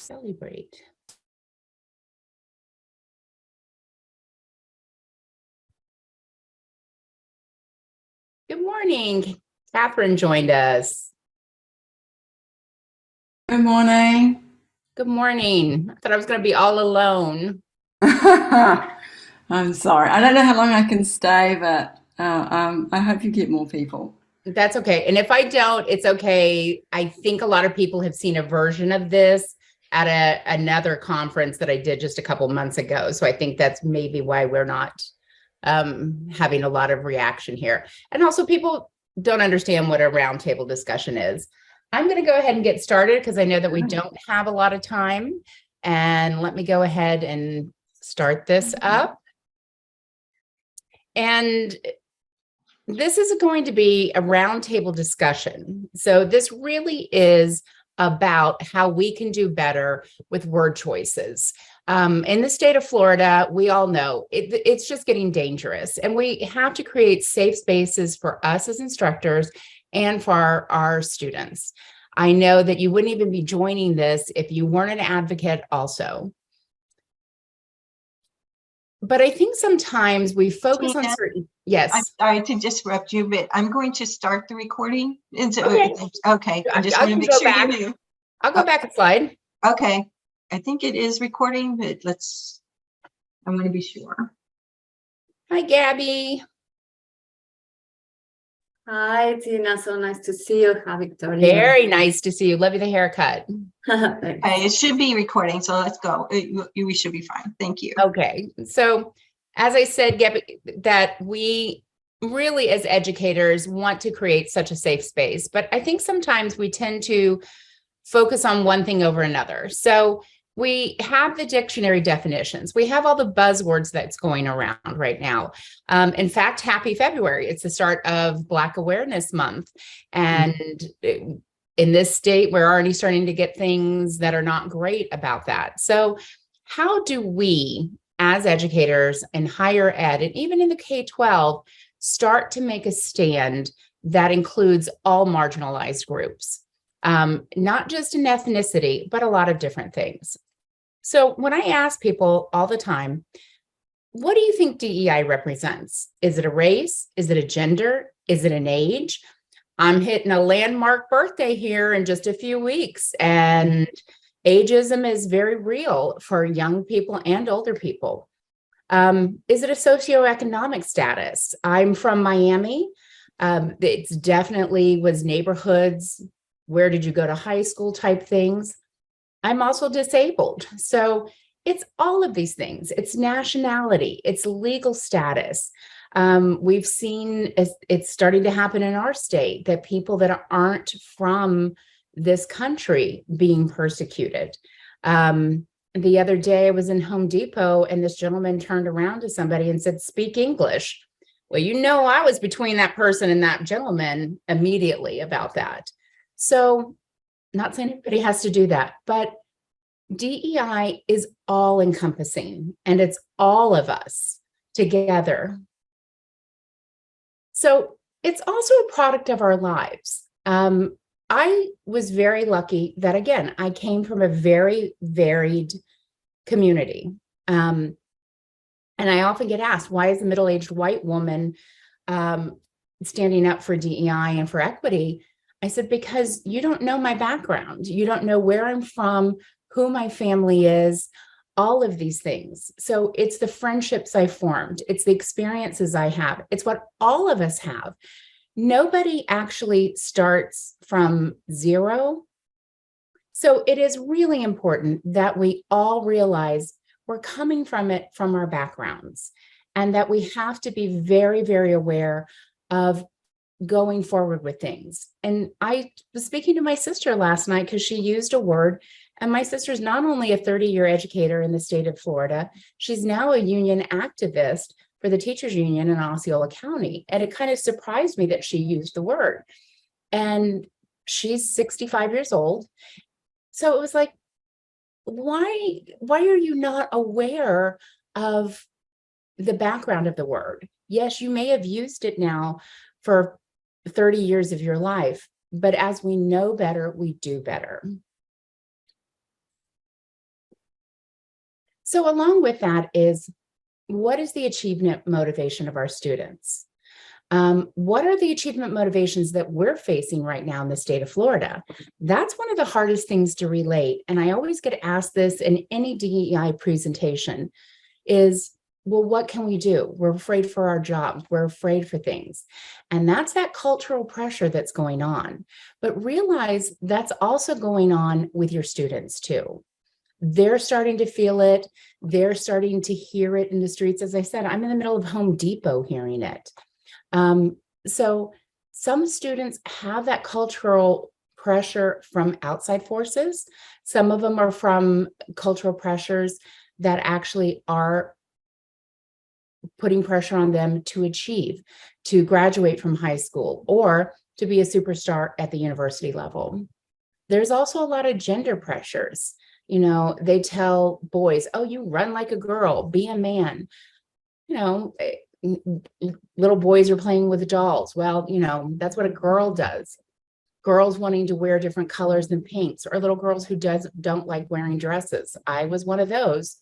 Celebrate. Good morning. Catherine joined us. Good morning. Good morning. I thought I was going to be all alone. I'm sorry. I don't know how long I can stay, but I hope you get more people. That's okay. And if I don't, it's okay. I think a lot of people have seen a version of this at another conference that I did just a couple months ago. So I think that's maybe why we're not having a lot of reaction here. And also people don't understand what a roundtable discussion is. I'm going to go ahead and get started because I know that we don't have a lot of time. And let me go ahead and start this up. And this is going to be a roundtable discussion. So this really is about how we can do better with word choices. In the state of Florida, we all know it's just getting dangerous, and we have to create safe spaces for us as instructors and for our students. I know that you wouldn't even be joining this if you weren't an advocate also. But I think sometimes we focus on certain, yes. I'm sorry to disrupt you, but I'm going to start the recording. Okay. Okay. I just want to make sure you knew. I'll go back a slide. Okay. I think it is recording, but I'm going to be sure. Hi, Gabby. Hi, Tina. So nice to see you. Hi, Victoria. Very nice to see you. Love you the haircut. Okay, it should be recording, so let's go. We should be fine. Thank you. Okay. So as I said, Gabby, that we really as educators want to create such a safe space, but I think sometimes we tend to focus on one thing over another. So we have the dictionary definitions. We have all the buzzwords that's going around right now. In fact, happy February. It's the start of Black Awareness Month. And in this state, we're already starting to get things that are not great about that. So how do we, as educators in higher ed, and even in the K-12, start to make a stand that includes all marginalized groups? Not just in ethnicity, but a lot of different things. So when I ask people all the time, what do you think DEI represents? Is it a race? Is it a gender? Is it an age? I'm hitting a landmark birthday here in just a few weeks, and ageism is very real for young people and older people. Is it a socioeconomic status? I'm from Miami. It's definitely was neighborhoods. Where did you go to high school type things? I'm also disabled. So it's all of these things. It's nationality, it's legal status. We've seen it's starting to happen in our state that people that aren't from this country being persecuted. The other day I was in Home Depot and this gentleman turned around to somebody and said, "Speak English." Well, you know, I was between that person and that gentleman immediately about that. So not saying everybody has to do that, but DEI is all encompassing and it's all of us together. So it's also a product of our lives. I was very lucky that, again, I came from a very varied community. And I often get asked, why is a middle-aged white woman standing up for DEI and for equity? I said, because you don't know my background. You don't know where I'm from, who my family is, all of these things. So it's the friendships I formed. It's the experiences I have. It's what all of us have. Nobody actually starts from zero. So it is really important that we all realize we're coming from it from our backgrounds, and that we have to be very, very aware of going forward with things. And I was speaking to my sister last night because she used a word, and my sister's not only a 30-year educator in the state of Florida, she's now a union activist for the teachers union in Osceola County. And it kind of surprised me that she used the word. And she's 65 years old. So it was like, why are you not aware of the background of the word? Yes, you may have used it now for 30 years of your life, but as we know better, we do better. So along with that is, what is the achievement motivation of our students? What are the achievement motivations that we're facing right now in the state of Florida? That's one of the hardest things to relate. And I always get asked this in any DEI presentation is, well, what can we do? We're afraid for our jobs. We're afraid for things. And that's that cultural pressure that's going on. But realize that's also going on with your students too. They're starting to feel it. They're starting to hear it in the streets. As I said, I'm in the middle of Home Depot hearing it. So some students have that cultural pressure from outside forces. Some of them are from cultural pressures that actually are putting pressure on them to achieve, to graduate from high school, or to be a superstar at the university level. There's also a lot of gender pressures. You know, they tell boys, oh, you run like a girl, be a man. You know, little boys are playing with dolls. Well, you know, that's what a girl does. Girls wanting to wear different colors than pinks, or little girls who don't like wearing dresses. I was one of those.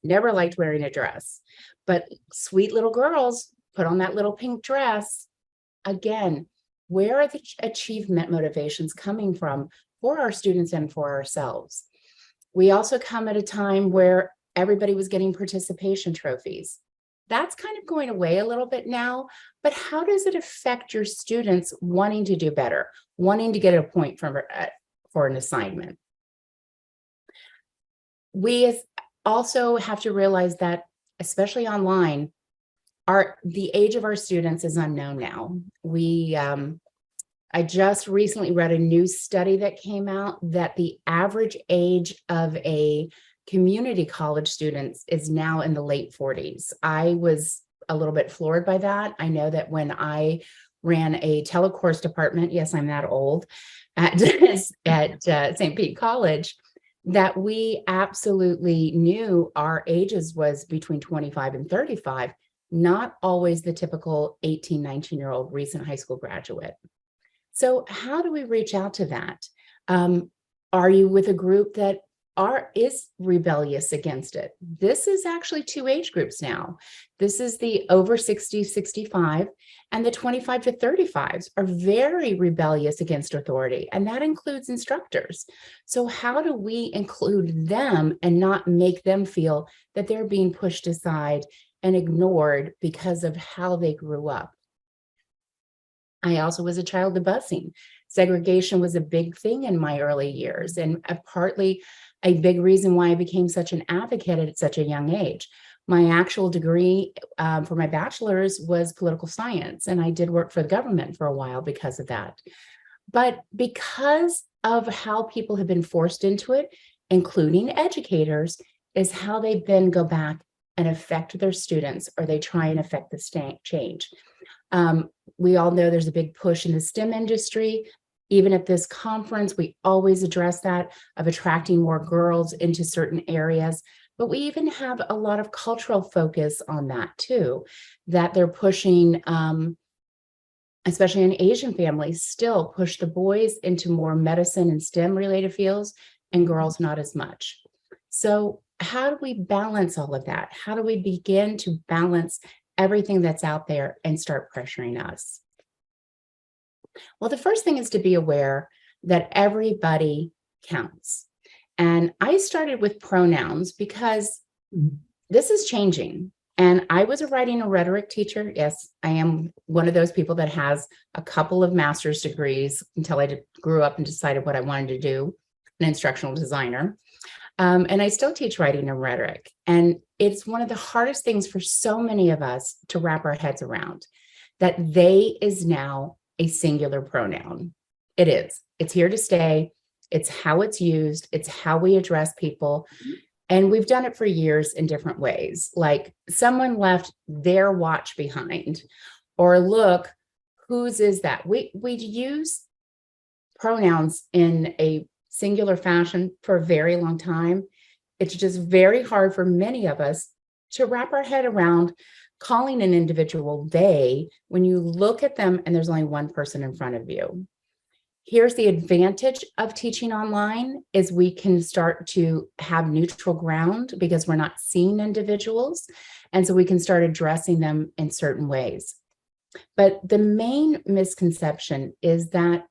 Never liked wearing a dress, but sweet little girls put on that little pink dress. Again, where are the achievement motivations coming from for our students and for ourselves? We also come at a time where everybody was getting participation trophies. That's kind of going away a little bit now, but how does it affect your students wanting to do better, wanting to get a point for an assignment? We also have to realize that, especially online, the age of our students is unknown now. I just recently read a new study that came out that the average age of a community college student is now in the late 40s. I was a little bit floored by that. I know that when I ran a telecourse department, yes, I'm that old, at St. Pete College, that we absolutely knew our ages was between 25 and 35, not always the typical 18, 19-year-old recent high school graduate. So how do we reach out to that? Are you with a group that is rebellious against it? This is actually two age groups now. This is the over 60, 65, and the 25 to 35s are very rebellious against authority, and that includes instructors. So how do we include them and not make them feel that they're being pushed aside and ignored because of how they grew up? I also was a child of busing. Segregation was a big thing in my early years, and partly a big reason why I became such an advocate at such a young age. My actual degree for my bachelor's was political science, and I did work for the government for a while because of that. But because of how people have been forced into it, including educators, is how they then go back and affect their students, or they try and affect the change. We all know there's a big push in the STEM industry. Even at this conference, we always address that, of attracting more girls into certain areas. But we even have a lot of cultural focus on that too, that they're pushing, especially in Asian families, still push the boys into more medicine and STEM related fields, and girls not as much. So how do we balance all of that? How do we begin to balance everything that's out there and start pressuring us? Well, the first thing is to be aware that everybody counts. And I started with pronouns because this is changing. And I was a writing and rhetoric teacher. Yes, I am one of those people that has a couple of master's degrees until I grew up and decided what I wanted to do, an instructional designer. And I still teach writing and rhetoric. And it's one of the hardest things for so many of us to wrap our heads around, that they is now a singular pronoun. It is. It's here to stay. It's how it's used. It's how we address people. And we've done it for years in different ways. Like, someone left their watch behind, or look, whose is that? We use pronouns in a singular fashion for a very long time. It's just very hard for many of us to wrap our head around calling an individual they when you look at them and there's only one person in front of you. Here's the advantage of teaching online is we can start to have neutral ground because we're not seeing individuals. And so we can start addressing them in certain ways. But the main misconception is that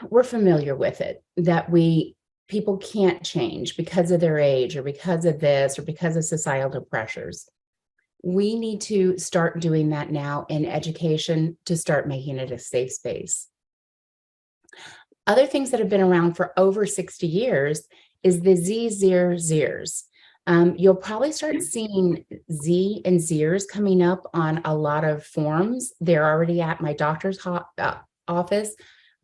we're familiar with it, that people can't change because of their age or because of this or because of societal pressures. We need to start doing that now in education to start making it a safe space. Other things that have been around for over 60 years is the Z-Zers. You'll probably start seeing Z and Zers coming up on a lot of forms. They're already at my doctor's office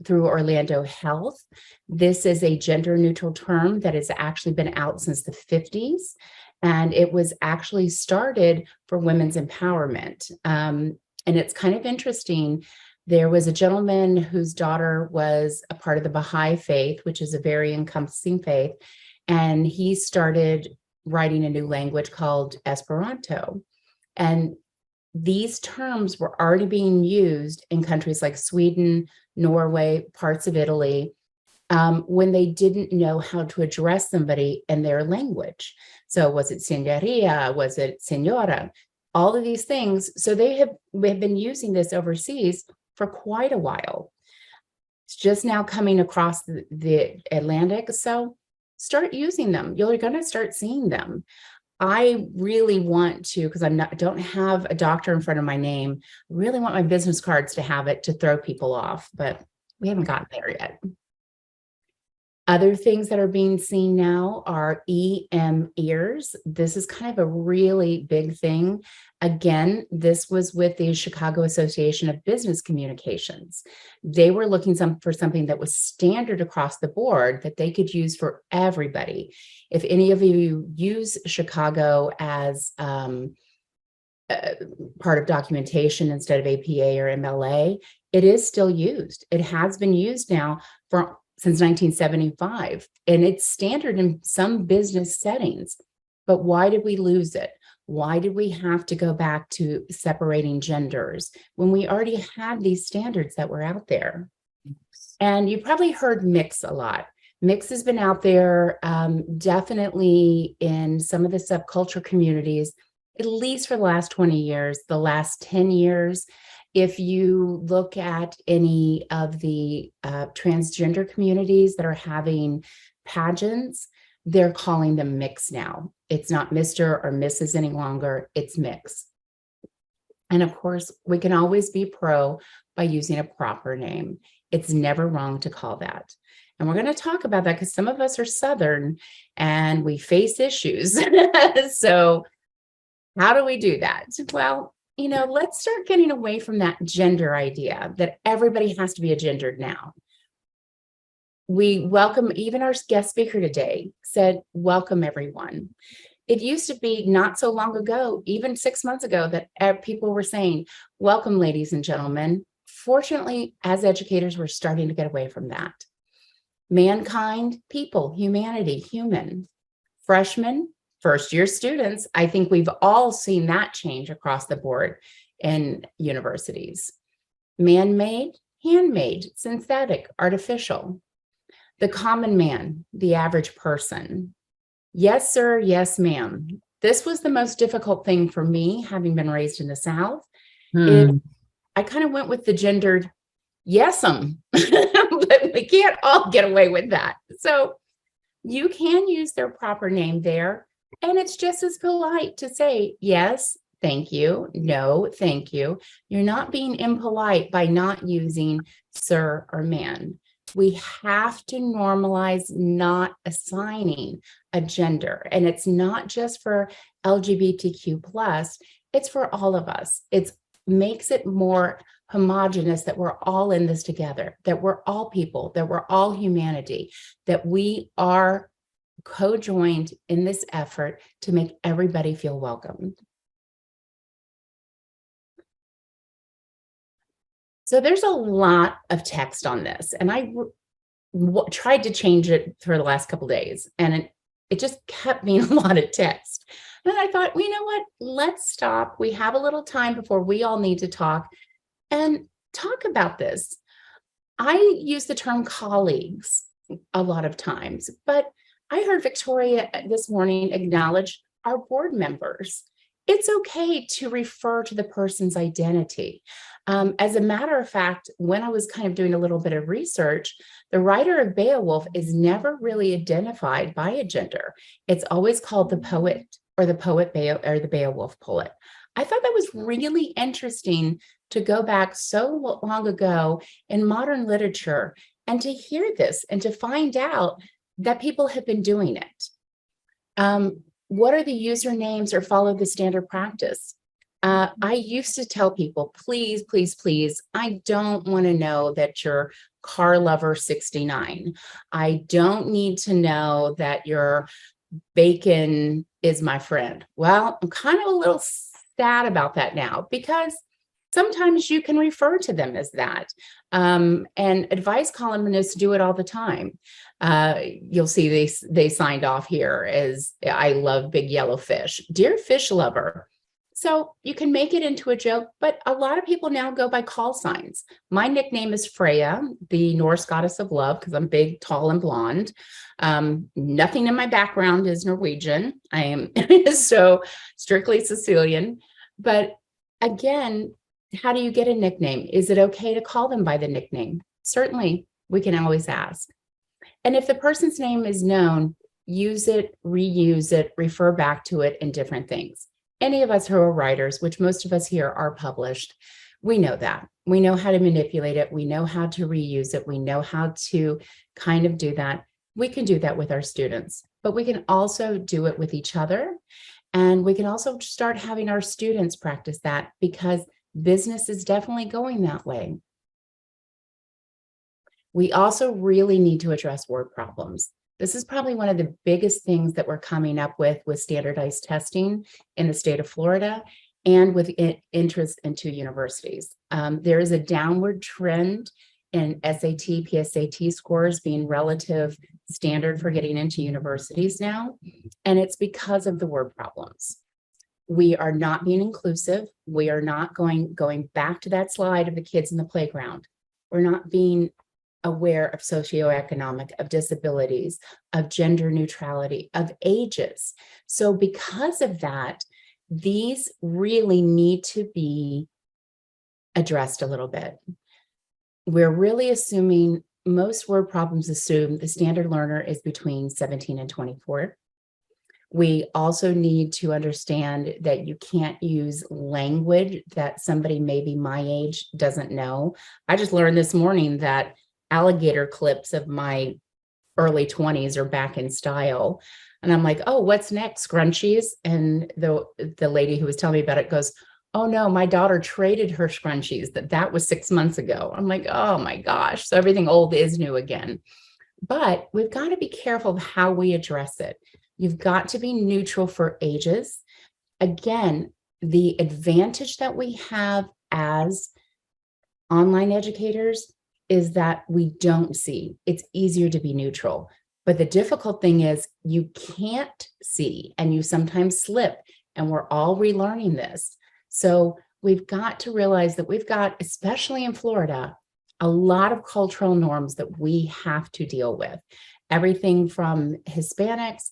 through Orlando Health. This is a gender neutral term that has actually been out since the 50s. And it was actually started for women's empowerment. And it's kind of interesting. There was a gentleman whose daughter was a part of the Baha'i faith, which is a very encompassing faith. And he started writing a new language called Esperanto. And these terms were already being used in countries like Sweden, Norway, parts of Italy, when they didn't know how to address somebody in their language. So was it signoria? Was it senora? All of these things. So they have been using this overseas for quite a while. It's just now coming across the Atlantic. So start using them. You're going to start seeing them. I really want to, because don't have a doctor in front of my name, really want my business cards to have it to throw people off, but we haven't gotten there yet. Other things that are being seen now are EM ears. This is kind of a really big thing. Again, this was with the Chicago Association of Business Communications. They were looking for something that was standard across the board that they could use for everybody. If any of you use Chicago as part of documentation instead of APA or MLA, it is still used. It has been used now since 1975, and it's standard in some business settings. But why did we lose it? Why did we have to go back to separating genders when we already had these standards that were out there? And you probably heard mix a lot. Mix has been out there definitely in some of the subculture communities, at least for the last 20 years, the last 10 years. If you look at any of the transgender communities that are having pageants, they're calling them mix now. It's not Mr. or Mrs. any longer, it's mix. And of course, we can always be pro by using a proper name. It's never wrong to call that. And we're going to talk about that because some of us are Southern and we face issues. So how do we do that? Well, let's start getting away from that gender idea that everybody has to be a gendered now. We welcome, even our guest speaker today said, welcome everyone. It used to be not so long ago, even 6 months ago, that people were saying, welcome, ladies and gentlemen. Fortunately, as educators, we're starting to get away from that. Mankind, people, humanity, human. Freshmen, first-year students, I think we've all seen that change across the board in universities. Man-made, handmade, synthetic, artificial. The common man, the average person. Yes, sir, yes, ma'am. This was the most difficult thing for me, having been raised in the South. I kind of went with the gendered yes-em, but we can't all get away with that. So you can use their proper name there. And it's just as polite to say, yes, thank you. No, thank you. You're not being impolite by not using sir or man. We have to normalize not assigning a gender. And it's not just for LGBTQ+, it's for all of us. It makes it more homogenous that we're all in this together, that we're all people, that we're all humanity, that we are co-joined in this effort to make everybody feel welcomed. So there's a lot of text on this, and I tried to change it for the last couple of days, and it just kept being a lot of text. And I thought, well, you know what? Let's stop. We have a little time before we all need to talk and talk about this. I use the term colleagues a lot of times, but I heard Victoria this morning acknowledge our board members. It's okay to refer to the person's identity. As a matter of fact, when I was kind of doing a little bit of research, the writer of Beowulf is never really identified by a gender. It's always called the poet or the poet or the Beowulf poet. I thought that was really interesting to go back so long ago in modern literature and to hear this and to find out that people have been doing it. What are the usernames or follow the standard practice? I used to tell people, please, please, please, I don't want to know that you're car lover 69. I don't need to know that your bacon is my friend. Well, I'm kind of a little sad about that now because sometimes you can refer to them as that. And advice columnists do it all the time. You'll see they signed off here as I love big yellow fish, dear fish lover. So you can make it into a joke, but a lot of people now go by call signs. My nickname is Freya, the Norse goddess of love, because I'm big, tall, and blonde. Nothing in my background is Norwegian. I am so strictly Sicilian. But again, how do you get a nickname? Is it okay to call them by the nickname? Certainly, we can always ask. And if the person's name is known, use it, reuse it, refer back to it in different things. Any of us who are writers, which most of us here are published, we know that. We know how to manipulate it. We know how to reuse it. We know how to kind of do that. We can do that with our students, but we can also do it with each other. And we can also start having our students practice that because business is definitely going that way. We also really need to address word problems. This is probably one of the biggest things that we're coming up with standardized testing in the state of Florida and with interest into universities. There is a downward trend in SAT, PSAT scores being relative standard for getting into universities now, and it's because of the word problems. We are not being inclusive. We are not going back to that slide of the kids in the playground. We're not being aware of socioeconomic, of disabilities, of gender neutrality, of ages. So because of that, these really need to be addressed a little bit. We're really assuming most word problems assume the standard learner is between 17 and 24. We also need to understand that you can't use language that somebody maybe my age doesn't know. I just learned this morning that alligator clips of my early 20s are back in style. And I'm like, oh, what's next? Scrunchies? And the lady who was telling me about it goes, oh no, my daughter traded her scrunchies. That was 6 months ago. I'm like, oh my gosh. So everything old is new again. But we've got to be careful of how we address it. You've got to be neutral for ages. Again, the advantage that we have as online educators is that we don't see. It's easier to be neutral. But the difficult thing is you can't see and you sometimes slip, and we're all relearning this. So we've got to realize that we've got, especially in Florida, a lot of cultural norms that we have to deal with. Everything from Hispanics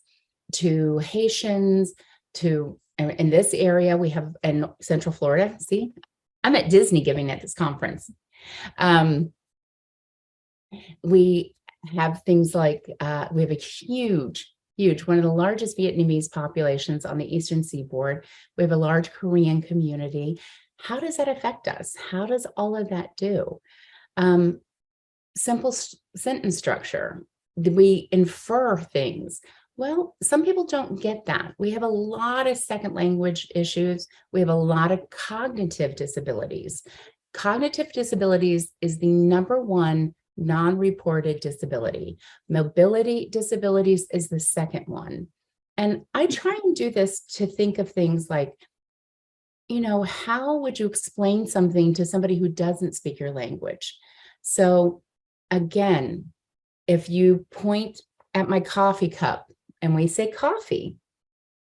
to Haitians to, in this area, we have in Central Florida. See, I'm at Disney giving at this conference. We have things like, we have a huge, one of the largest Vietnamese populations on the Eastern Seaboard. We have a large Korean community. How does that affect us? How does all of that do? Simple sentence structure. Do we infer things? Well, some people don't get that. We have a lot of second language issues. We have a lot of cognitive disabilities. Cognitive disabilities is the #1 non-reported disability. Mobility disabilities is the second one. And I try and do this to think of things like, how would you explain something to somebody who doesn't speak your language? So again, if you point at my coffee cup and we say coffee,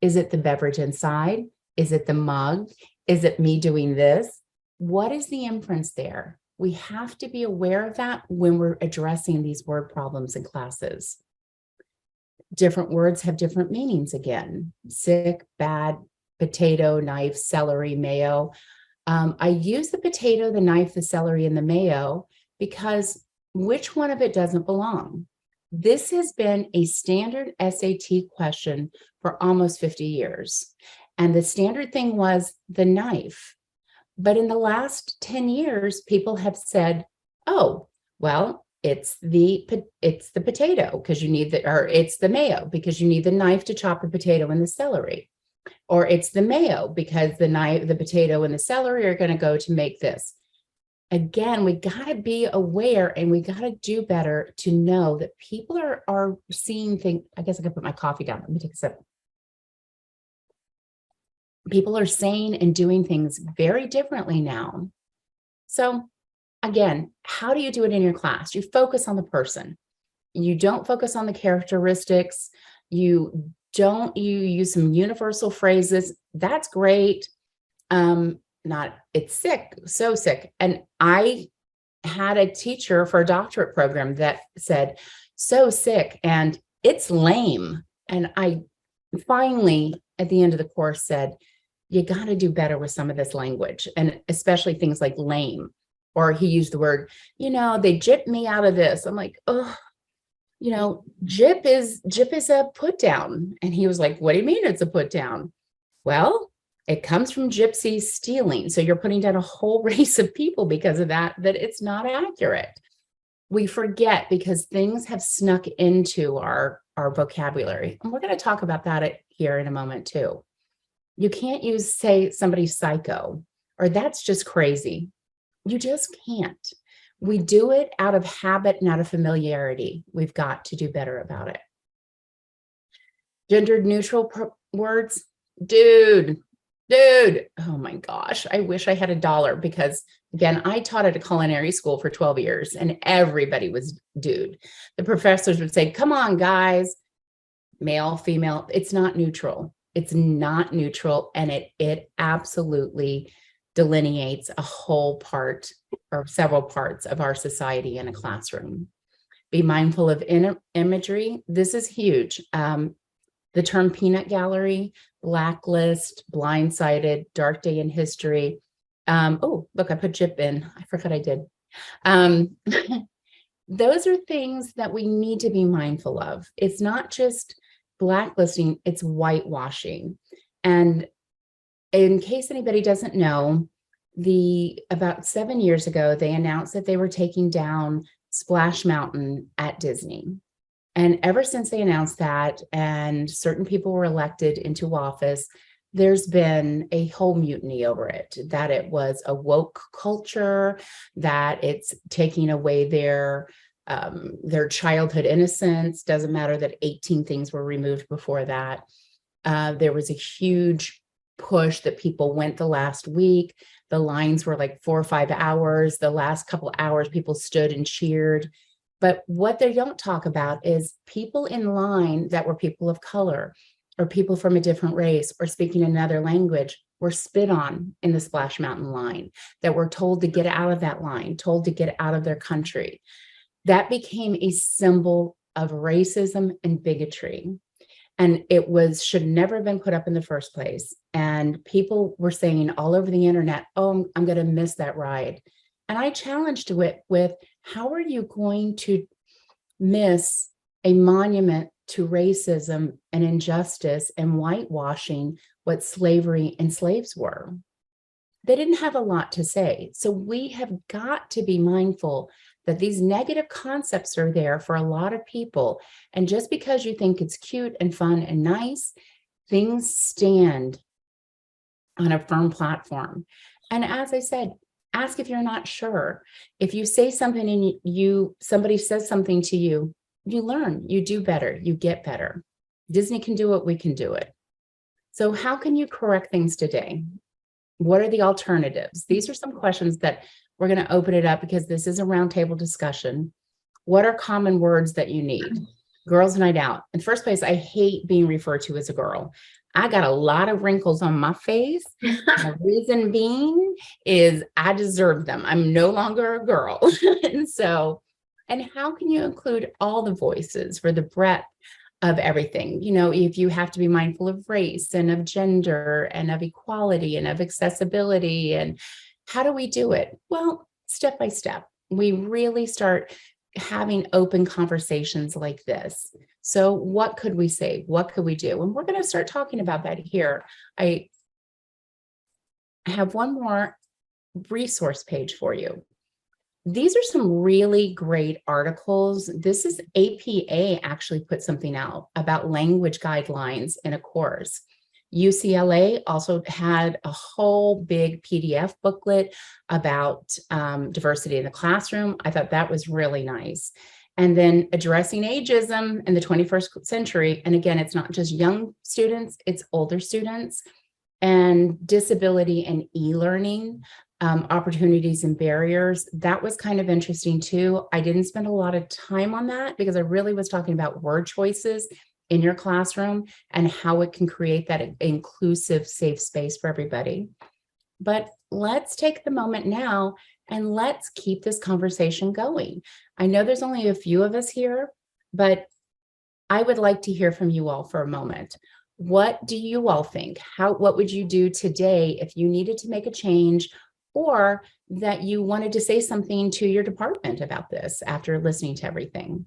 is it the beverage inside? Is it the mug? Is it me doing this? What is the inference there? We have to be aware of that when we're addressing these word problems in classes. Different words have different meanings again. Sick, bad, potato, knife, celery, mayo. I use the potato, the knife, the celery, and the mayo because which one of it doesn't belong? This has been a standard SAT question for almost 50 years. And the standard thing was the knife. But in the last 10 years, people have said, oh, well, it's the potato because you need or it's the mayo because you need the knife to chop the potato and the celery. Or it's the mayo because the potato and the celery are going to go to make this. Again, we got to be aware and we got to do better to know that people are seeing things. I guess I could put my coffee down. Let me take a sip. People are saying and doing things very differently now. So again, how do you do it in your class? You focus on the person. You don't focus on the characteristics. You use some universal phrases. That's great. Not it's sick, so sick. And I had a teacher for a doctorate program that said, so sick, and it's lame. And I finally, at the end of the course, said, you got to do better with some of this language, and especially things like lame. Or he used the word, they gypped me out of this. I'm like, oh, gyp is a put down. And he was like, what do you mean it's a put down? Well, it comes from gypsies stealing. So you're putting down a whole race of people because of that it's not accurate. We forget because things have snuck into our vocabulary. And we're going to talk about that here in a moment too. You can't say somebody's psycho or that's just crazy. You just can't. We do it out of habit and out of familiarity. We've got to do better about it. Gendered neutral words. Dude. Oh my gosh. I wish I had $1 because again, I taught at a culinary school for 12 years and everybody was dude. The professors would say, come on, guys, male, female. It's not neutral. It's not neutral. And it absolutely delineates a whole part or several parts of our society in a classroom. Be mindful of imagery. This is huge. The term peanut gallery, blacklist, blindsided, dark day in history. Oh, look, I put gyp in. I forgot I did. Those are things that we need to be mindful of. It's not just blacklisting, it's whitewashing. And in case anybody doesn't know, about 7 years ago, they announced that they were taking down Splash Mountain at Disney. And ever since they announced that and certain people were elected into office, there's been a whole mutiny over it, that it was a woke culture, that it's taking away their childhood innocence. Doesn't matter that 18 things were removed before that. There was a huge push that people went the last week. The lines were like 4 or 5 hours. The last couple of hours, people stood and cheered. But what they don't talk about is people in line that were people of color or people from a different race or speaking another language were spit on in the Splash Mountain line, that were told to get out of that line, told to get out of their country. That became a symbol of racism and bigotry. And it should never have been put up in the first place. And people were saying all over the internet, oh, I'm going to miss that ride. And I challenged it with, how are you going to miss a monument to racism and injustice and whitewashing what slavery and slaves were? They didn't have a lot to say. So we have got to be mindful that these negative concepts are there for a lot of people. And just because you think it's cute and fun and nice, things stand on a firm platform. And as I said, ask if you're not sure. If you say something and somebody says something to you, you learn, you do better, you get better. Disney can do it, we can do it. So how can you correct things today? What are the alternatives? These are some questions that we're going to open it up because this is a roundtable discussion. What are common words that you need? girls' night out. In the first place, I hate being referred to as a girl. I got a lot of wrinkles on my face. The reason being is I deserve them. I'm no longer a girl. And how can you include all the voices for the breadth of everything? If you have to be mindful of race and of gender and of equality and of accessibility, and how do we do it? Well, step by step, we really start having open conversations like this. So what could we say? What could we do? And we're going to start talking about that here. I have one more resource page for you. These are some really great articles. This is APA actually put something out about language guidelines in a course. UCLA also had a whole big PDF booklet about diversity in the classroom. I thought that was really nice. And then addressing ageism in the 21st century. And again, it's not just young students, it's older students, and disability and e-learning, opportunities and barriers. That was kind of interesting too. I didn't spend a lot of time on that because I really was talking about word choices in your classroom and how it can create that inclusive, safe space for everybody. But let's take the moment now and let's keep this conversation going. I know there's only a few of us here, but I would like to hear from you all for a moment. What do you all think? What would you do today if you needed to make a change, or that you wanted to say something to your department about this after listening to everything?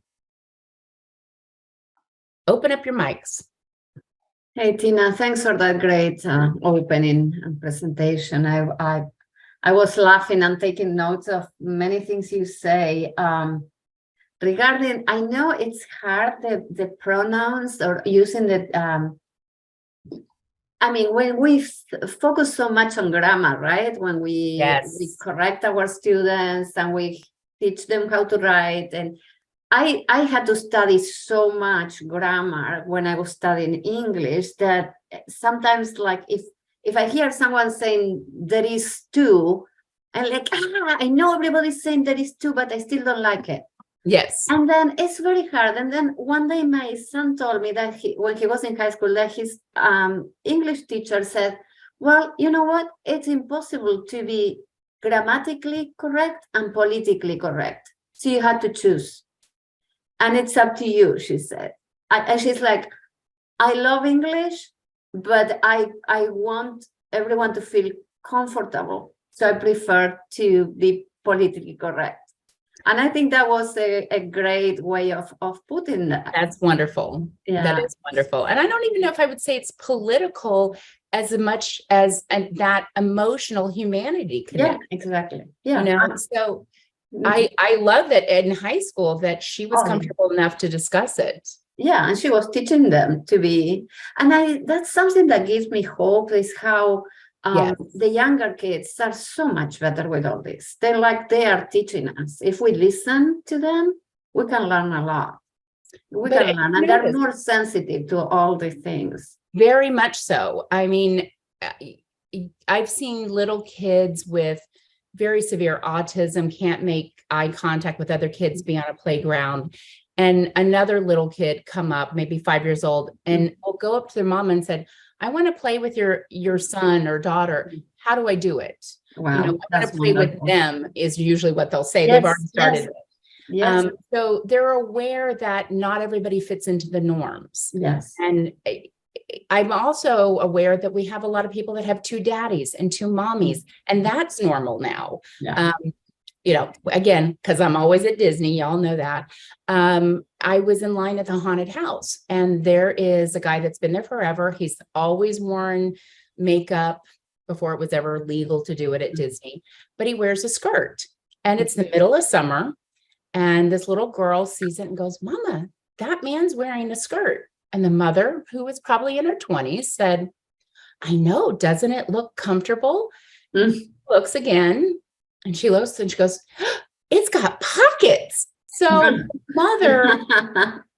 Open up your mics. Hey, Tina, thanks for that great opening and presentation. I was laughing and taking notes of many things you say. Regarding, I know it's hard, the pronouns or using the, when we focus so much on grammar, right? When we correct our students and we teach them how to write. And I had to study so much grammar when I was studying English that sometimes, like, if I hear someone saying there is two, I'm like, I know everybody's saying there is two, but I still don't like it. Yes. And then it's very hard. And then one day my son told me that when he was in high school, that his English teacher said, well, you know what? It's impossible to be grammatically correct and politically correct. So you had to choose. And it's up to you, she said. And she's like, I love English, but I want everyone to feel comfortable. So I prefer to be politically correct. And I think that was a great way of putting that. That's wonderful. Yeah. That is wonderful. And I don't even know if I would say it's political as much as that emotional humanity connection. Yeah, exactly. Yeah. So I love that in high school that she was comfortable enough to discuss it. Yeah, and she was teaching them to be, and that's something that gives me hope, is how the younger kids are so much better with all this. They are teaching us. If we listen to them, we can learn a lot. We can learn, and they're more sensitive to all the things. Very much so. I mean, I've seen little kids with very severe autism, can't make eye contact with other kids, be on a playground. And another little kid come up, maybe 5 years old, and will go up to their mom and said, I want to play with your son or daughter. How do I do it? Wow, I want to play with them is usually what they'll say. Yes, They've already started it. Yes. So they're aware that not everybody fits into the norms. Yes. And I'm also aware that we have a lot of people that have two daddies and two mommies, and that's normal now. Yeah. Again, because I'm always at Disney, y'all know that. I was in line at the haunted house, and there is a guy that's been there forever. He's always worn makeup before it was ever legal to do it at Disney, but he wears a skirt, and it's the middle of summer. And this little girl sees it and goes, Mama, that man's wearing a skirt. And the mother, who was probably in her 20s, said, I know, doesn't it look comfortable? She looks again, and she looks and she goes, it's got pockets. So mother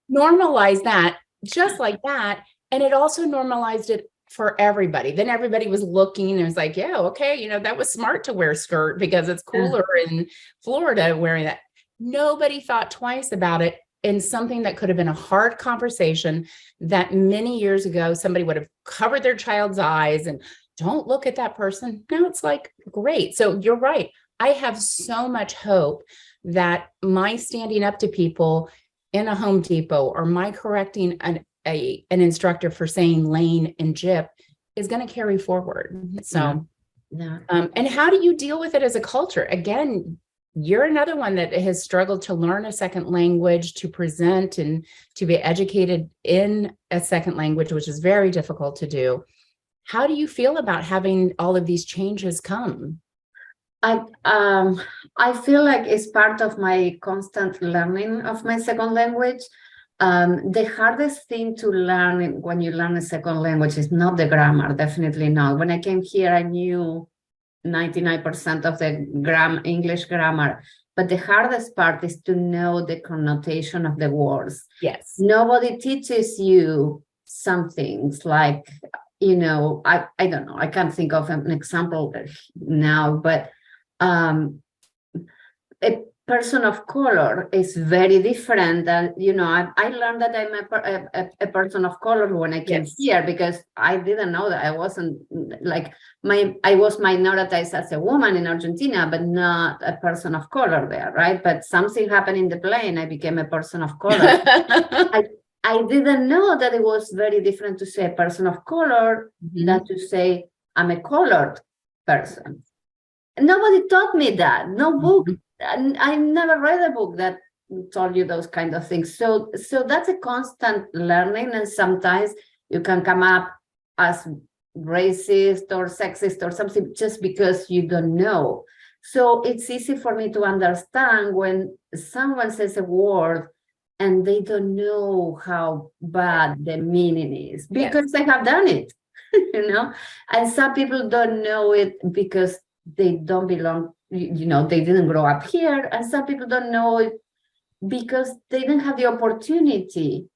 normalized that just like that. And it also normalized it for everybody. Then everybody was looking and it was like, yeah, okay, that was smart to wear a skirt because it's cooler in Florida wearing that. Nobody thought twice about it in something that could have been a hard conversation that many years ago, somebody would have covered their child's eyes and don't look at that person. Now it's like, great. So you're right. I have so much hope that my standing up to people in a Home Depot or my correcting an instructor for saying lane and jip is going to carry forward. So, Yeah. And how do you deal with it as a culture? Again, you're another one that has struggled to learn a second language, to present and to be educated in a second language, which is very difficult to do. How do you feel about having all of these changes come? I feel like it's part of my constant learning of my second language. The hardest thing to learn when you learn a second language is not the grammar, definitely not. When I came here, I knew 99% of the English grammar, but the hardest part is to know the connotation of the words. Yes. Nobody teaches you some things like, you know, I don't know, I can't think of an example now, but a person of color is very different than, you know, I learned that I'm a person of color when I came here, because I didn't know that. I wasn't like I was minoritized as a woman in Argentina, but not a person of color there, right? But something happened in the plane, I became a person of color. I didn't know that it was very different to say a person of color than to say I'm a colored person. Nobody taught me that. No book. I never read a book that told you those kind of things. So that's a constant learning, and sometimes you can come up as racist or sexist or something just because you don't know. So it's easy for me to understand when someone says a word and they don't know how bad the meaning is because they have done it, you know, and some people don't know it because they don't belong, you know, they didn't grow up here, and some people don't know it because they didn't have the opportunity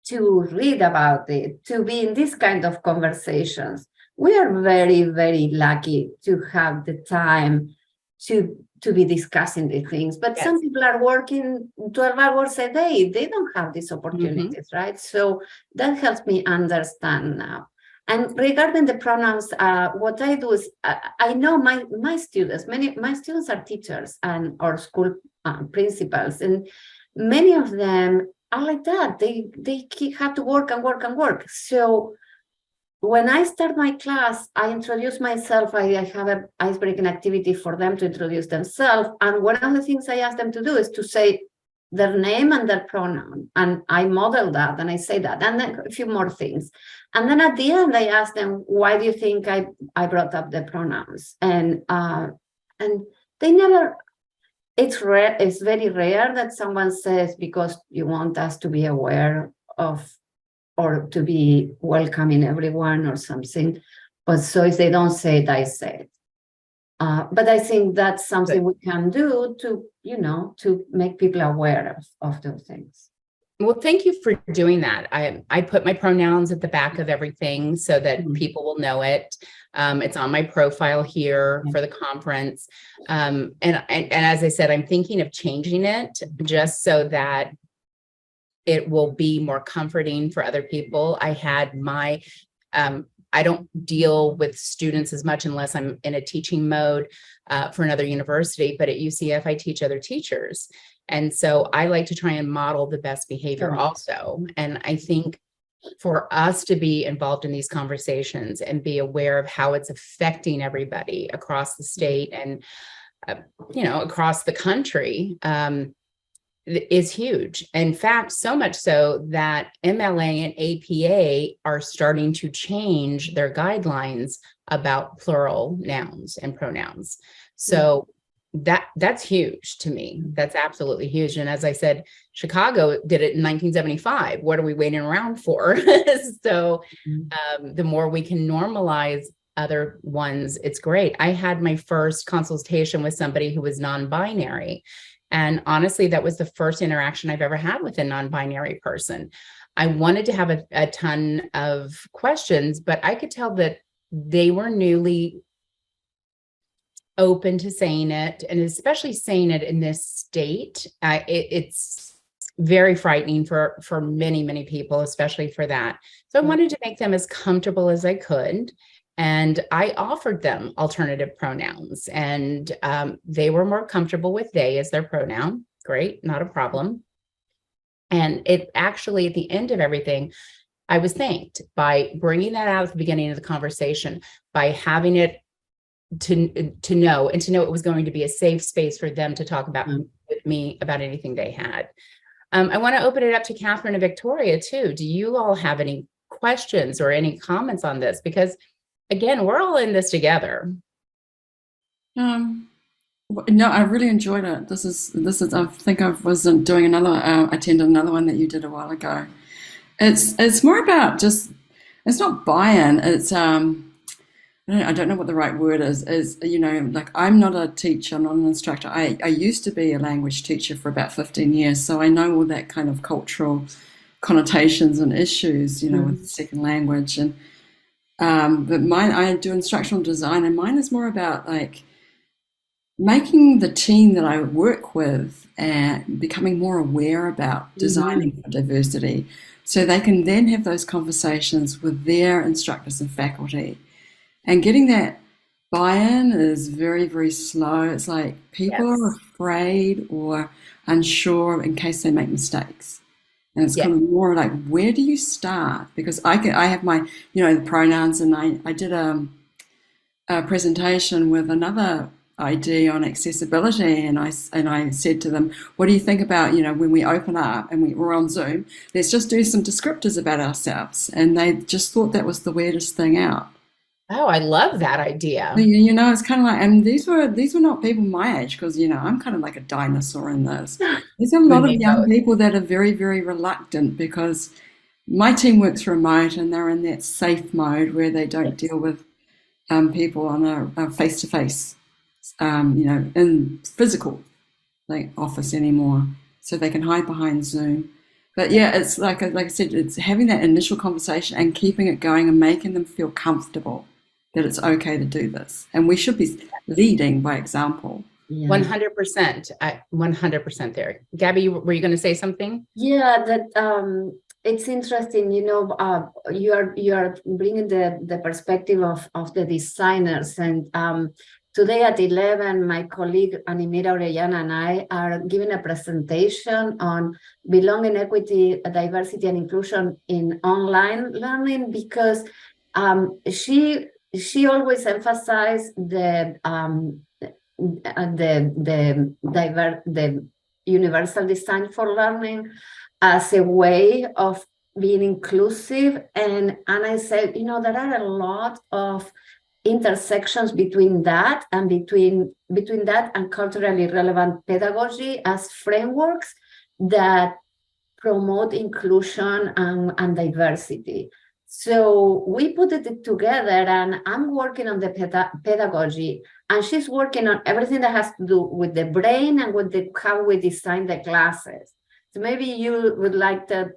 to read about it, to be in this kind of conversations. We are very, very lucky to have the time to be discussing these things, but some people are working 12 hours a day. They don't have these opportunities, right? So that helps me understand now. And regarding the pronouns, what I do is I know my students, my students are teachers and or school principals, and many of them are like that. They have to work and work and work. So when I start my class, I introduce myself. I have an icebreaking activity for them to introduce themselves. And one of the things I ask them to do is to say their name and their pronoun. And I model that and I say that, and then a few more things. And then at the end, I ask them, why do you think I brought up the pronouns? And they never, it's rare, it's very rare that someone says, because you want us to be aware of, or to be welcoming everyone or something. But so if they don't say it, I say it. But I think that's something we can do to, you know, to make people aware of those things. Well, thank you for doing that. I put my pronouns at the back of everything so that people will know it. It's on my profile here for the conference. And as I said, I'm thinking of changing it just so that it will be more comforting for other people. I had my, I don't deal with students as much unless I'm in a teaching mode for another university, but at UCF, I teach other teachers. And so I like to try and model the best behavior also. And I think for us to be involved in these conversations and be aware of how it's affecting everybody across the state and, you know, across the country, is huge. In fact, so much so that MLA and APA are starting to change their guidelines about plural nouns and pronouns. So that's huge to me. That's absolutely huge. And as I said, Chicago did it in 1975. What are we waiting around for? So the more we can normalize other ones, it's great. I had my first consultation with somebody who was non-binary. And honestly, that was the first interaction I've ever had with a non-binary person. I wanted to have a ton of questions, but I could tell that they were newly open to saying it, and especially saying it in this state. It's very frightening for many, many people, especially for that. So I wanted to make them as comfortable as I could. And I offered them alternative pronouns, and they were more comfortable with they as their pronoun. Great, not a problem. And it actually, at the end of everything, I was thanked by bringing that out at the beginning of the conversation, by having it to know it was going to be a safe space for them to talk about with me about anything they had. I want to open it up to Catherine and Victoria too. Do you all have any questions or any comments on this? Because again, we're all in this together. No, I really enjoyed it. This is. I think I was doing another, attended another one that you did a while ago. It's more about just. It's not buy-in. It's I don't know what the right word is. Like I'm not a teacher, I'm not an instructor. I used to be a language teacher for about 15 years, so I know all that kind of cultural connotations and issues, with second language. And but I do instructional design, and mine is more about like making the team that I work with and becoming more aware about designing for diversity, so they can then have those conversations with their instructors and faculty. And getting that buy-in is very, very slow. It's like people are afraid or unsure in case they make mistakes. And it's kind of more like, where do you start? Because I have my, the pronouns, and I did a presentation with another ID on accessibility, and I said to them, what do you think about, when we open up and we're on Zoom, let's just do some descriptors about ourselves. And they just thought that was the weirdest thing out. Oh, I love that idea. It's kind of like, and these were not people my age, because I'm kind of like a dinosaur in this. There's a lot of young people that are very, very reluctant, because my team works remote and they're in that safe mode where they don't deal with people on a face-to-face, in physical office anymore, so they can hide behind Zoom. But yeah, it's like I said, it's having that initial conversation and keeping it going and making them feel comfortable that it's okay to do this. And we should be leading by example. 100%. 100% there. Gabby, were you going to say something? Yeah, that it's interesting. You are bringing the perspective of the designers, and today at 11, my colleague Animira Orellana and I are giving a presentation on belonging, equity, diversity, and inclusion in online learning, because she always emphasized the universal design for learning as a way of being inclusive. And I said, there are a lot of intersections between that and between that and culturally relevant pedagogy as frameworks that promote inclusion and diversity. So we put it together, and I'm working on the pedagogy, and she's working on everything that has to do with the brain and with how we design the classes. So maybe you would like to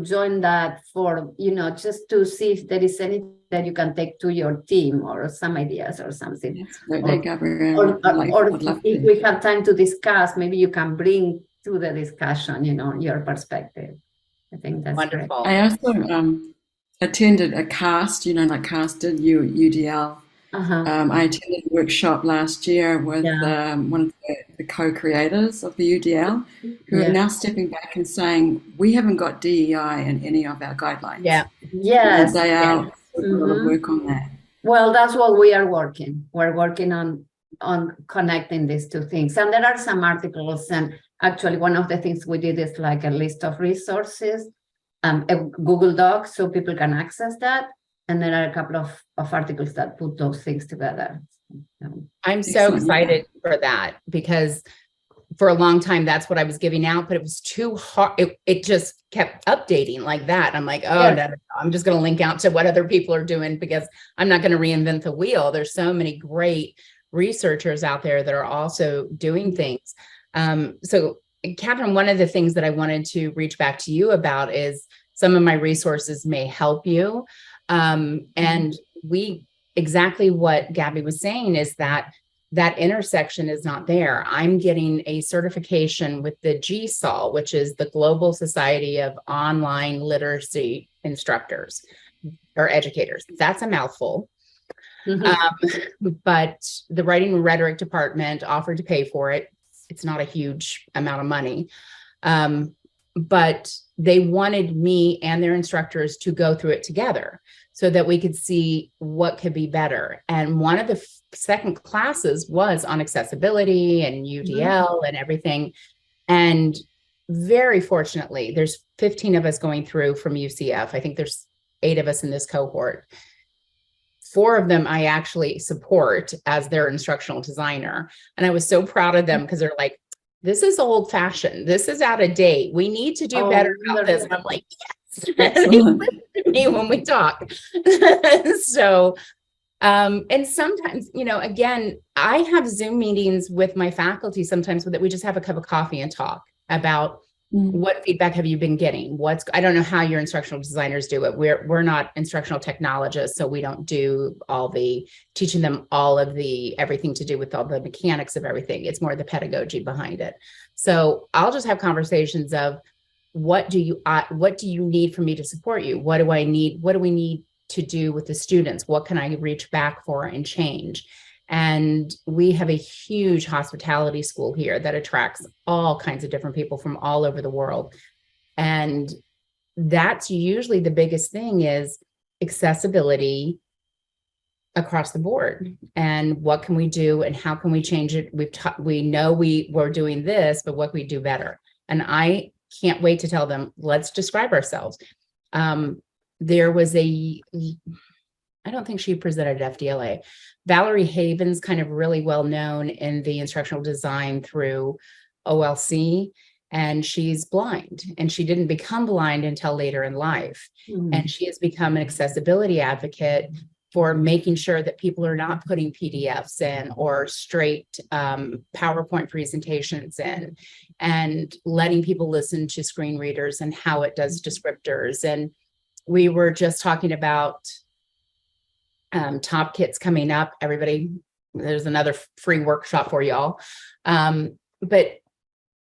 join that for, just to see if there is anything that you can take to your team, or some ideas or something. Gabrielle. Or if we have time to discuss, maybe you can bring to the discussion, your perspective. I think that's wonderful. Great. I also attended a cast, like cast did UDL. I attended a workshop last year with one of the co-creators of the UDL, who are now stepping back and saying, we haven't got DEI in any of our guidelines. Yes. They are a lot of work on that. Well, that's what we are working. We're working on connecting these two things. And there are some articles, and actually one of the things we did is like a list of resources, a Google Doc, so people can access that. And there are a couple of articles that put those things together. I'm so excited for that, because for a long time, that's what I was giving out, but it was too hard. It just kept updating like that. I'm like, no, I'm just going to link out to what other people are doing, because I'm not going to reinvent the wheel. There's so many great researchers out there that are also doing things. So Catherine, one of the things that I wanted to reach back to you about is some of my resources may help you. And exactly what Gabby was saying is that that intersection is not there. I'm getting a certification with the GSOL, which is the Global Society of Online Literacy Instructors or Educators. That's a mouthful. But the writing and rhetoric department offered to pay for it. It's not a huge amount of money. But they wanted me and their instructors to go through it together so that we could see what could be better. And one of the second classes was on accessibility and UDL and everything. And very fortunately, there's 15 of us going through from UCF. I think there's 8 of us in this cohort. 4 of them I actually support as their instructional designer. And I was so proud of them because they're like, this is old fashioned. This is out of date. We need to do better about this. And I'm like, yes. They listen to me when we talk. So, and sometimes, you know, again, I have Zoom meetings with my faculty sometimes that we just have a cup of coffee and talk about what feedback have you been getting? I don't know how your instructional designers do it. We're not instructional technologists, so we don't do all the teaching them all of the everything to do with all the mechanics of everything. It's more the pedagogy behind it. So I'll just have conversations of what do you need from me to support you? What do I need? What do we need to do with the students? What can I reach back for and change? And we have a huge hospitality school here that attracts all kinds of different people from all over the world. And that's usually the biggest thing is accessibility across the board. And what can we do and how can we change it? We know we're doing this, but what can we do better? And I can't wait to tell them, let's describe ourselves. There was I don't think she presented at FDLA. Valerie Haven's kind of really well known in the instructional design through OLC, and she's blind, and she didn't become blind until later in life. And she has become an accessibility advocate for making sure that people are not putting PDFs in or straight PowerPoint presentations in, and letting people listen to screen readers and how it does descriptors. And we were just talking about Top Kits coming up. Everybody, there's another free workshop for y'all. But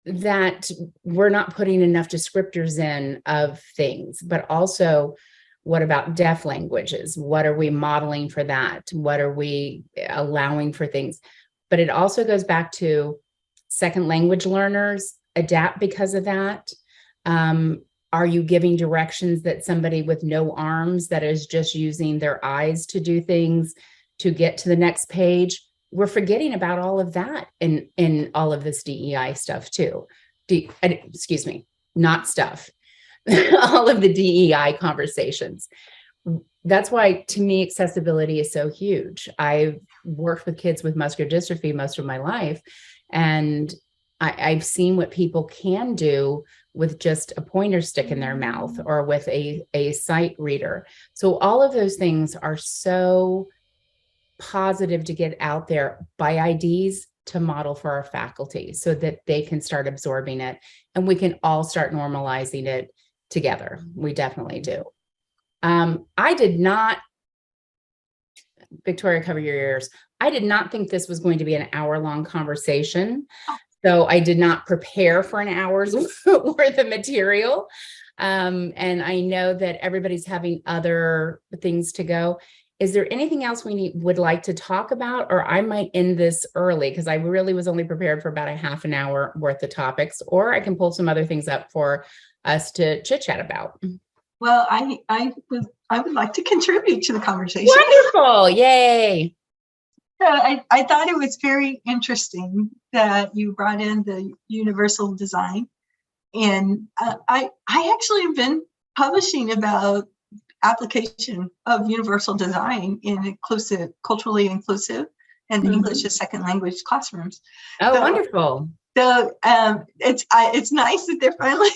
that we're not putting enough descriptors in of things, but also what about deaf languages? What are we modeling for that? What are we allowing for things? But it also goes back to second language learners adapt because of that. Are you giving directions that somebody with no arms that is just using their eyes to do things to get to the next page? We're forgetting about all of that in all of this DEI stuff too. Excuse me, not stuff. All of the DEI conversations. That's why, to me, accessibility is so huge. I've worked with kids with muscular dystrophy most of my life, and I've seen what people can do with just a pointer stick in their mouth or with a sight reader. So all of those things are so positive to get out there by IDs to model for our faculty so that they can start absorbing it and we can all start normalizing it together. We definitely do. I did not, Victoria, cover your ears. I did not think this was going to be an hour-long conversation. So I did not prepare for an hour's worth of material. And I know that everybody's having other things to go. Is there anything else we would like to talk about? Or I might end this early because I really was only prepared for about a half an hour worth of topics, or I can pull some other things up for us to chit chat about. Well, I would like to contribute to the conversation. Wonderful. Yay. I thought it was very interesting that you brought in the universal design. And I actually have been publishing about application of universal design in culturally inclusive and English as second language classrooms. Oh, so, wonderful. So it's nice that they're finally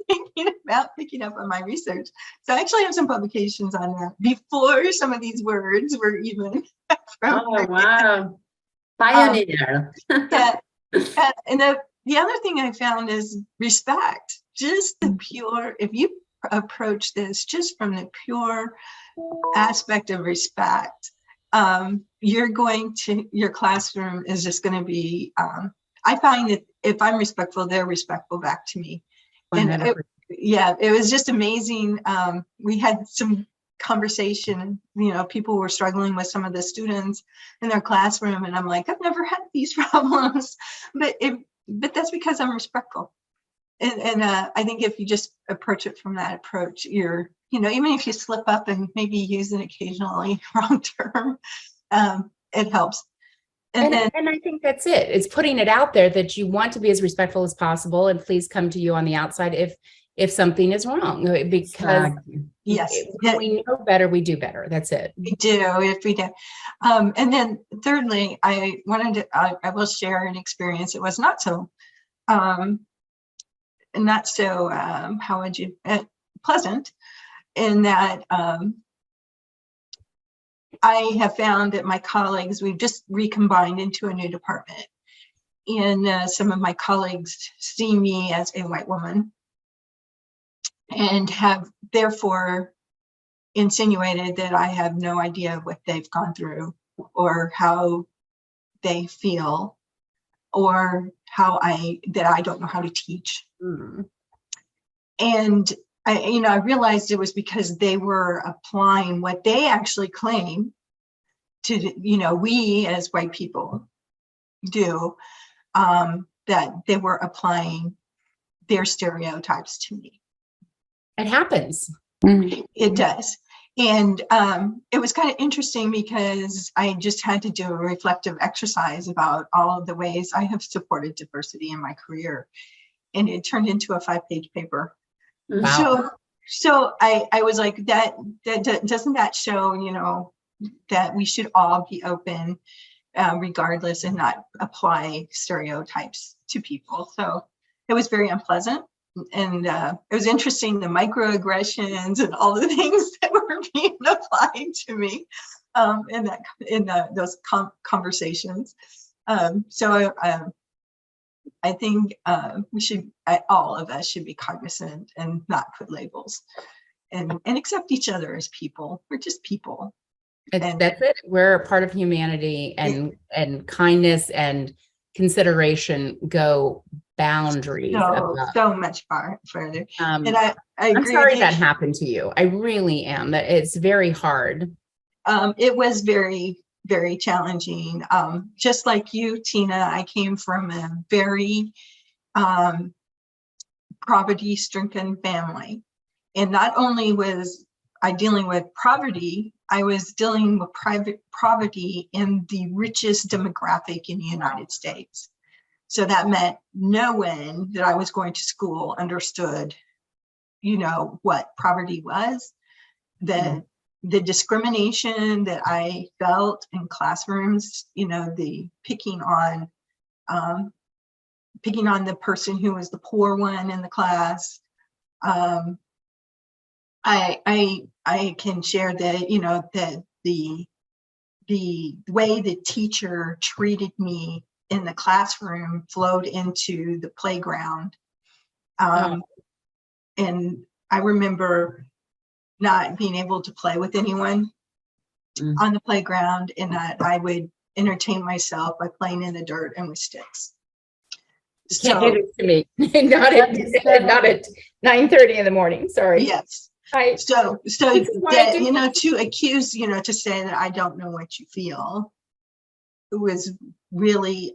thinking about picking up on my research. So I actually have some publications on that before some of these words were even from. Oh, wow. Pioneer. Yeah. And the other thing I found is respect. Just the pure, if you approach this just from the pure aspect of respect, your classroom is just going to be, I find that if I'm respectful, they're respectful back to me. And it was just amazing. We had some conversation, people were struggling with some of the students in their classroom, and I'm like, I've never had these problems, but that's because I'm respectful. And I think if you just approach it from that approach, you're, even if you slip up and maybe use an occasionally wrong term, it helps. And I think that's it. It's putting it out there that you want to be as respectful as possible, and please come to you on the outside if something is wrong, because yes, when we know better, we do better. That's it. We do, if we do. And then thirdly, I will share an experience. It was not so pleasant, in that I have found that my colleagues, we've just recombined into a new department, and some of my colleagues see me as a white woman and have therefore insinuated that I have no idea what they've gone through, or how they feel, or that I don't know how to teach. Mm-hmm. And I realized it was because they were applying what they actually claim to, we as white people do, that they were applying their stereotypes to me. It happens. It does. And it was kind of interesting because I just had to do a reflective exercise about all of the ways I have supported diversity in my career. And it turned into a 5-page paper. Wow. So I was like, that doesn't that show, that we should all be open regardless, and not apply stereotypes to people. So it was very unpleasant. And it was interesting, the microaggressions and all the things that were being applied to me in those conversations. So I think all of us should be cognizant and not put labels, and accept each other as people. We're just people. That's it. We're a part of humanity, and kindness and consideration go boundaries. So much further. And I I'm agree sorry with that you. happened to you. I really am. That it's very hard. It was very, very challenging. Just like you, Tina, I came from a very poverty-stricken family. And not only was I dealing with poverty, I was dealing with poverty in the richest demographic in the United States. So that meant no one that I was going to school understood, what poverty was. The discrimination that I felt in classrooms, the picking on the person who was the poor one in the class. I can share that, that the way the teacher treated me in the classroom flowed into the playground. And I remember not being able to play with anyone on the playground, and that I would entertain myself by playing in the dirt and with sticks. Can't do this to me. not at 9:30 in the morning. Sorry. Yes. So that, to accuse, to say that I don't know what you feel, it was really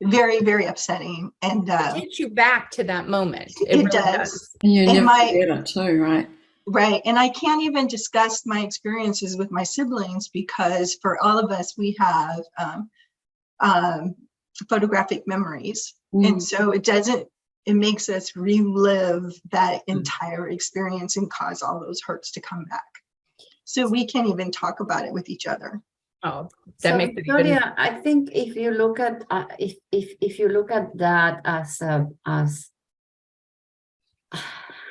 very, very upsetting. And it takes you back to that moment. It really does. And you never forget it too, right? Right. And I can't even discuss my experiences with my siblings, because for all of us, we have photographic memories. And so it makes us relive that entire experience and cause all those hurts to come back. So we can't even talk about it with each other. Oh, that makes it Victoria, I think if you look at if you look at that as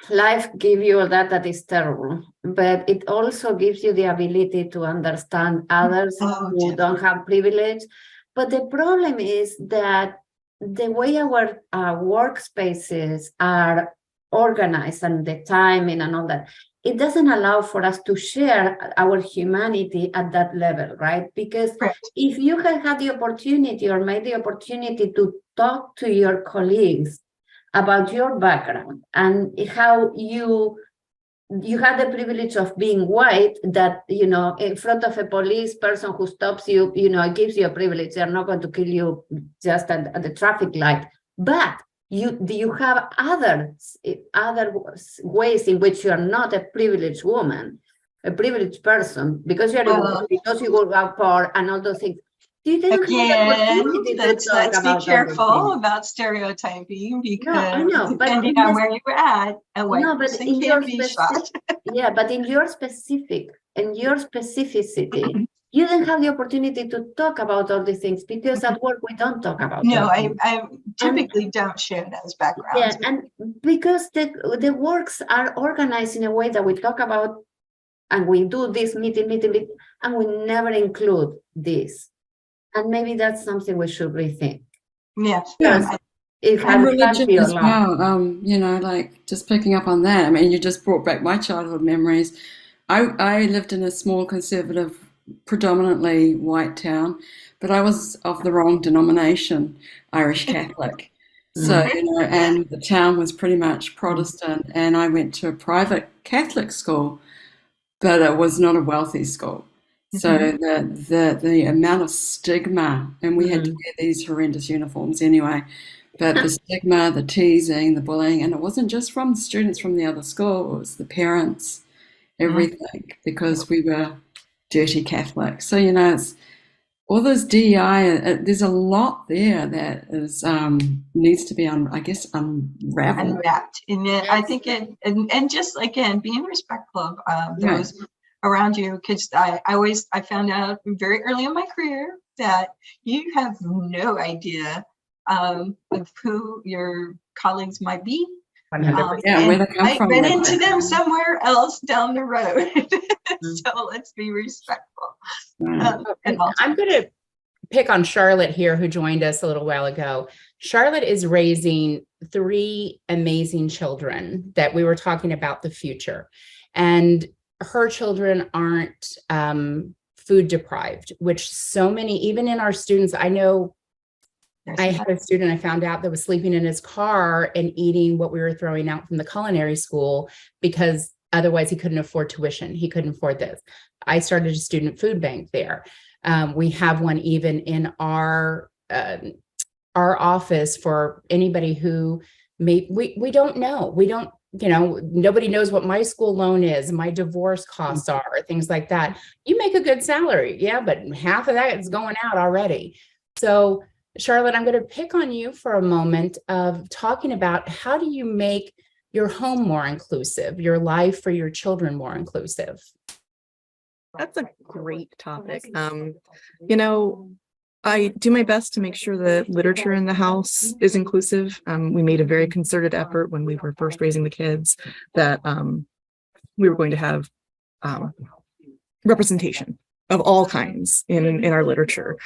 life give you that is terrible, but it also gives you the ability to understand others who don't have privilege. But the problem is that the way our workspaces are organized and the timing and all that, it doesn't allow for us to share our humanity at that level, right? Because Correct. if you have had the opportunity or made the opportunity to talk to your colleagues about your background and how you had the privilege of being white, that, you know, in front of a police person who stops you, you know, it gives you a privilege. They're not going to kill you just at the traffic light. But you have other ways in which you are not a privileged woman, a privileged person, because you're a woman, because you go out poor and all those things. You didn't have the opportunity to talk let's be about careful about stereotyping, because know, but depending on where you're at, a white person in your can be shot. yeah, but in your specificity, you didn't have the opportunity to talk about all these things, because at work we don't talk about No, those things. I typically don't share those backgrounds. Yeah, and because the works are organized in a way that we talk about, and we do this meeting, and we never include this. And maybe that's something we should rethink. Yes. Yeah. It And religion your as well. You know, like just picking up on that. I mean, you just brought back my childhood memories. I lived in a small, conservative, predominantly white town, but I was of the wrong denomination, Irish Catholic. So, you know, and the town was pretty much Protestant, and I went to a private Catholic school, but it was not a wealthy school. So the amount of stigma, and we had to wear these horrendous uniforms anyway, but the stigma, the teasing, the bullying, and it wasn't just from the students from the other school, it was the parents, everything, because we were dirty Catholics. So, you know, it's all this DEI, there's a lot there that is needs to be, unraveled. Unwrapped. And I think and just, again, being respectful of those around you, because I found out very early in my career that you have no idea of who your colleagues might be. 100%. Where they come from. I ran into them somewhere else down the road. So let's be respectful. I'm going to pick on Charlotte here, who joined us a little while ago. Charlotte is raising 3 amazing children that we were talking about the future. And her children aren't food deprived, which so many, even in our students, I know I had a student I found out that was sleeping in his car and eating what we were throwing out from the culinary school because otherwise he couldn't afford tuition. He couldn't afford this. I started a student food bank there. We have one even in our office for anybody who we don't know. We don't, you know, nobody knows what my school loan is, my divorce costs are, things like that. You make a good salary. Yeah, but half of that is going out already. So Charlotte, I'm going to pick on you for a moment of talking about how do you make your home more inclusive, your life for your children more inclusive? That's a great topic. You know, I do my best to make sure the literature in the house is inclusive. We made a very concerted effort when we were first raising the kids that we were going to have representation of all kinds in our literature.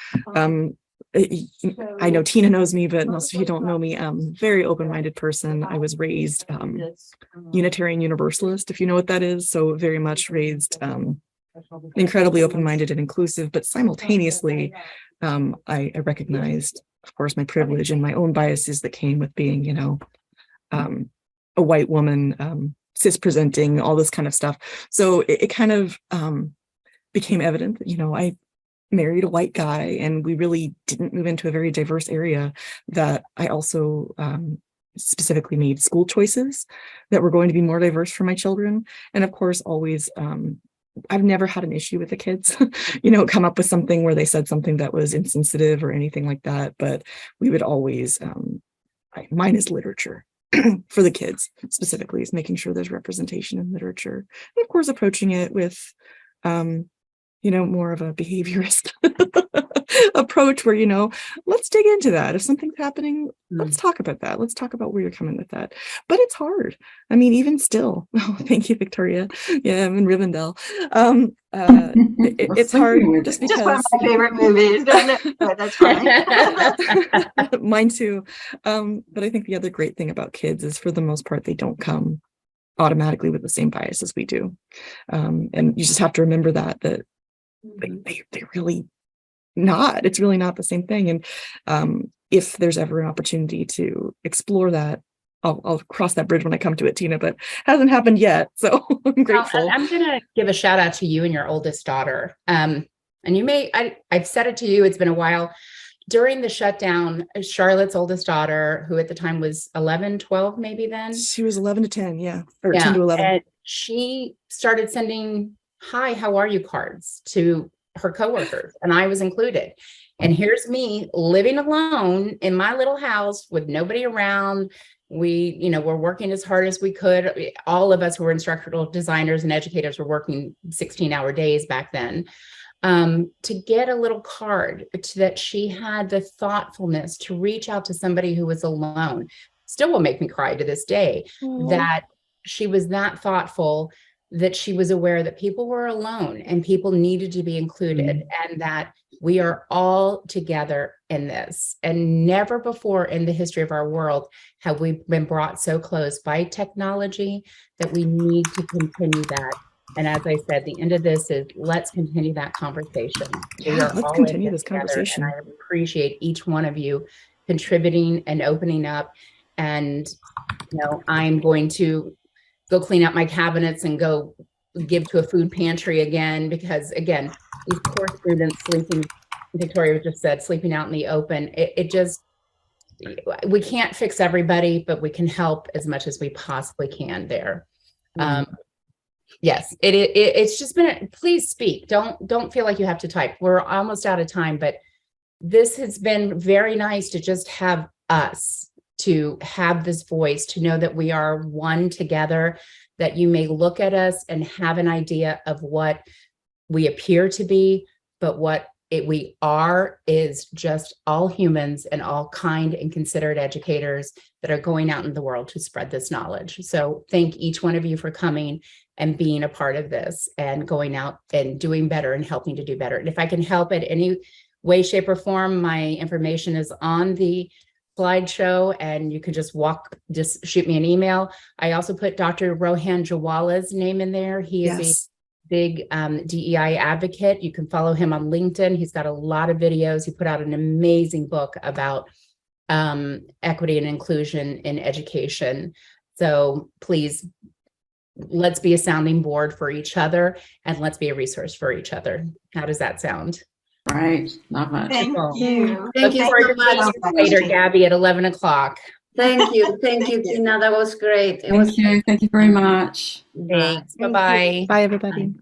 I know Tina knows me, but most of you don't know me. I'm a very open-minded person. I was raised Unitarian Universalist, if you know what that is. So very much raised incredibly open-minded and inclusive, but simultaneously, I recognized, of course, my privilege and my own biases that came with being, you know, a white woman, cis-presenting, all this kind of stuff. So it kind of became evident that, you know, I married a white guy and we really didn't move into a very diverse area, that I also specifically made school choices that were going to be more diverse for my children. And of course, always, I've never had an issue with the kids, you know, come up with something where they said something that was insensitive or anything like that. But we would always, mine is literature for the kids specifically, is making sure there's representation in literature. And of course, approaching it with, you know, more of a behaviorist approach where, you know, let's dig into that. If something's happening, let's talk about that. Let's talk about where you're coming with that. But it's hard. I mean, even still, thank you, Victoria. Yeah, I'm in Rivendell. It's hard just because. Just one of my favorite movies. But that's fine. Mine too. But I think the other great thing about kids is, for the most part, they don't come automatically with the same bias as we do. And you just have to remember that they really not, it's really not the same thing. And if there's ever an opportunity to explore that, I'll cross that bridge when I come to it, Tina, but hasn't happened yet. So I'm grateful. Well, I'm going to give a shout out to you and your oldest daughter. And you may, I've said it to you, it's been a while. During the shutdown, Charlotte's oldest daughter, who at the time was 11, 12, maybe then. She was 11 to 10. Yeah. Or Yeah, 10 to 11. and she started sending, "Hi, how are you?" cards to her coworkers, and I was included. And here's me living alone in my little house with nobody around. We're working as hard as we could. All of us who were instructional designers and educators were working 16-hour days back then. To get a little card that she had the thoughtfulness to reach out to somebody who was alone still will make me cry to this day. That she was that thoughtful, that she was aware that people were alone and people needed to be included, and that we are all together in this. And never before in the history of our world have we been brought so close by technology that we need to continue that. And as I said, the end of this is let's continue that conversation. Yeah, let's continue this conversation. And I appreciate each one of you contributing and opening up. And, I'm going to go clean up my cabinets and go give to a food pantry again, because again, these poor students sleeping, Victoria just said, sleeping out in the open. We can't fix everybody, but we can help as much as we possibly can there. Yes, it's just been, please speak. Don't feel like you have to type. We're almost out of time, but this has been very nice to just have us, to have this voice, to know that we are one together, that you may look at us and have an idea of what we appear to be, but what we are is just all humans and all kind and considerate educators that are going out in the world to spread this knowledge. So thank each one of you for coming and being a part of this and going out and doing better and helping to do better. And if I can help in any way, shape, or form, my information is on the slideshow, and you can just shoot me an email. I also put Dr. Rohan Jawala's name in there. He is a big DEI advocate. You can follow him on LinkedIn. He's got a lot of videos. He put out an amazing book about equity and inclusion in education. So please, let's be a sounding board for each other, and let's be a resource for each other. How does that sound? Right. Love it. Thank you. Thank you so much. Later, Gabby, at 11 o'clock. Thank you, Tina. That was great. Thank you very much. Thanks. Bye-bye. Bye, everybody.